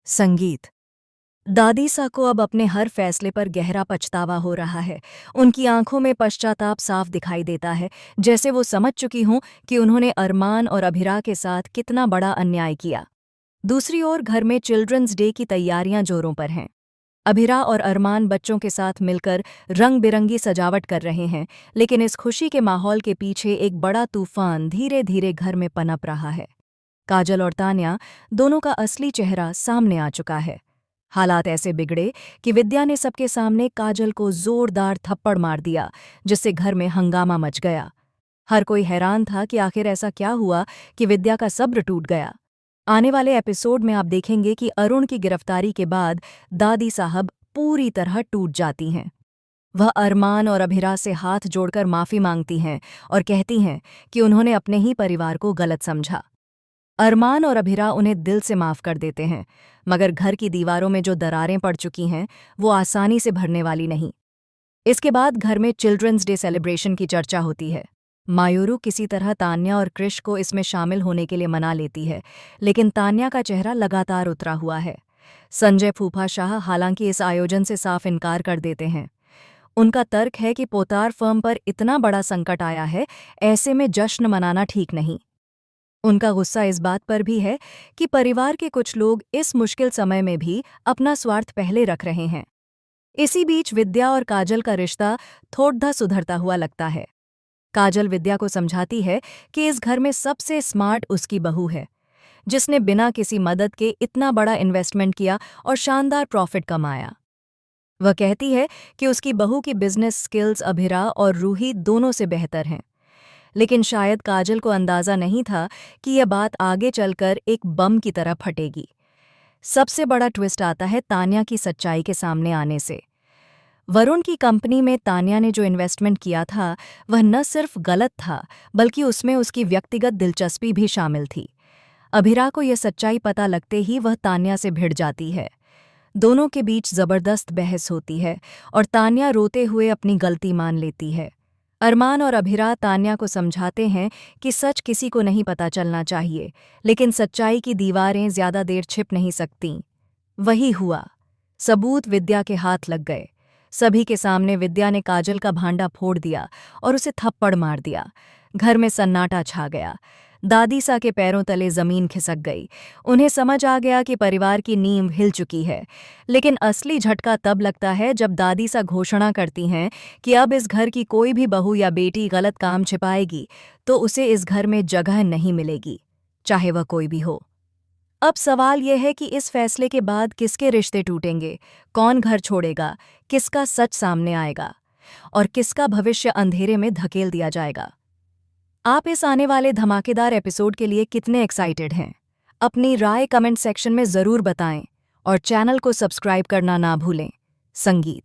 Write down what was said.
संगीत। दादी सा को अब अपने हर फैसले पर गहरा पछतावा हो रहा है। उनकी आंखों में पश्चाताप साफ दिखाई देता है, जैसे वो समझ चुकी हों कि उन्होंने अरमान और अभिरा के साथ कितना बड़ा अन्याय किया। दूसरी ओर घर में चिल्ड्रंस डे की तैयारियां जोरों पर हैं। अभिरा और अरमान बच्चों के साथ मिलकर रंग बिरंगी सजावट कर रहे हैं, लेकिन इस खुशी के माहौल के पीछे एक बड़ा तूफान धीरे धीरे घर में पनप रहा है। काजल और तान्या दोनों का असली चेहरा सामने आ चुका है। हालात ऐसे बिगड़े कि विद्या ने सबके सामने काजल को जोरदार थप्पड़ मार दिया, जिससे घर में हंगामा मच गया। हर कोई हैरान था कि आखिर ऐसा क्या हुआ कि विद्या का सब्र टूट गया। आने वाले एपिसोड में आप देखेंगे कि अरुण की गिरफ्तारी के बाद दादी साहब पूरी तरह टूट जाती हैं। वह अरमान और अभिरा से हाथ जोड़कर माफी मांगती हैं और कहती हैं कि उन्होंने अपने ही परिवार को गलत समझा। अरमान और अभिरा उन्हें दिल से माफ कर देते हैं, मगर घर की दीवारों में जो दरारें पड़ चुकी हैं वो आसानी से भरने वाली नहीं। इसके बाद घर में चिल्ड्रंस डे सेलिब्रेशन की चर्चा होती है। मायूरू किसी तरह तान्या और कृष को इसमें शामिल होने के लिए मना लेती है, लेकिन तान्या का चेहरा लगातार उतरा हुआ है। संजय फूफा शाह हालांकि इस आयोजन से साफ इनकार कर देते हैं। उनका तर्क है कि पोतार फर्म पर इतना बड़ा संकट आया है, ऐसे में जश्न मनाना ठीक नहीं। उनका गुस्सा इस बात पर भी है कि परिवार के कुछ लोग इस मुश्किल समय में भी अपना स्वार्थ पहले रख रहे हैं। इसी बीच विद्या और काजल का रिश्ता थोड़ा सुधरता हुआ लगता है। काजल विद्या को समझाती है कि इस घर में सबसे स्मार्ट उसकी बहू है, जिसने बिना किसी मदद के इतना बड़ा इन्वेस्टमेंट किया और शानदार प्रॉफिट कमाया। वह कहती है कि उसकी बहू की बिजनेस स्किल्स अभिरा और रूही दोनों से बेहतर हैं। लेकिन शायद काजल को अंदाजा नहीं था कि यह बात आगे चलकर एक बम की तरह फटेगी। सबसे बड़ा ट्विस्ट आता है तान्या की सच्चाई के सामने आने से। वरुण की कंपनी में तान्या ने जो इन्वेस्टमेंट किया था वह न सिर्फ गलत था, बल्कि उसमें उसकी व्यक्तिगत दिलचस्पी भी शामिल थी। अभिरा को यह सच्चाई पता लगते ही वह तान्या से भिड़ जाती है। दोनों के बीच जबरदस्त बहस होती है और तान्या रोते हुए अपनी गलती मान लेती है। अरमान और अभिरा तान्या को समझाते हैं कि सच किसी को नहीं पता चलना चाहिए, लेकिन सच्चाई की दीवारें ज्यादा देर छिप नहीं सकतीं। वही हुआ। सबूत विद्या के हाथ लग गए। सभी के सामने विद्या ने काजल का भांडा फोड़ दिया और उसे थप्पड़ मार दिया। घर में सन्नाटा छा गया। दादी सा के पैरों तले जमीन खिसक गई। उन्हें समझ आ गया कि परिवार की नींव हिल चुकी है। लेकिन असली झटका तब लगता है जब दादी सा घोषणा करती हैं कि अब इस घर की कोई भी बहू या बेटी गलत काम छिपाएगी तो उसे इस घर में जगह नहीं मिलेगी, चाहे वह कोई भी हो। अब सवाल यह है कि इस फैसले के बाद किसके रिश्ते टूटेंगे, कौन घर छोड़ेगा, किसका सच सामने आएगा और किसका भविष्य अंधेरे में धकेल दिया जाएगा। आप इस आने वाले धमाकेदार एपिसोड के लिए कितने एक्साइटेड हैं? अपनी राय कमेंट सेक्शन में ज़रूर बताएं और चैनल को सब्सक्राइब करना ना भूलें। संगीत।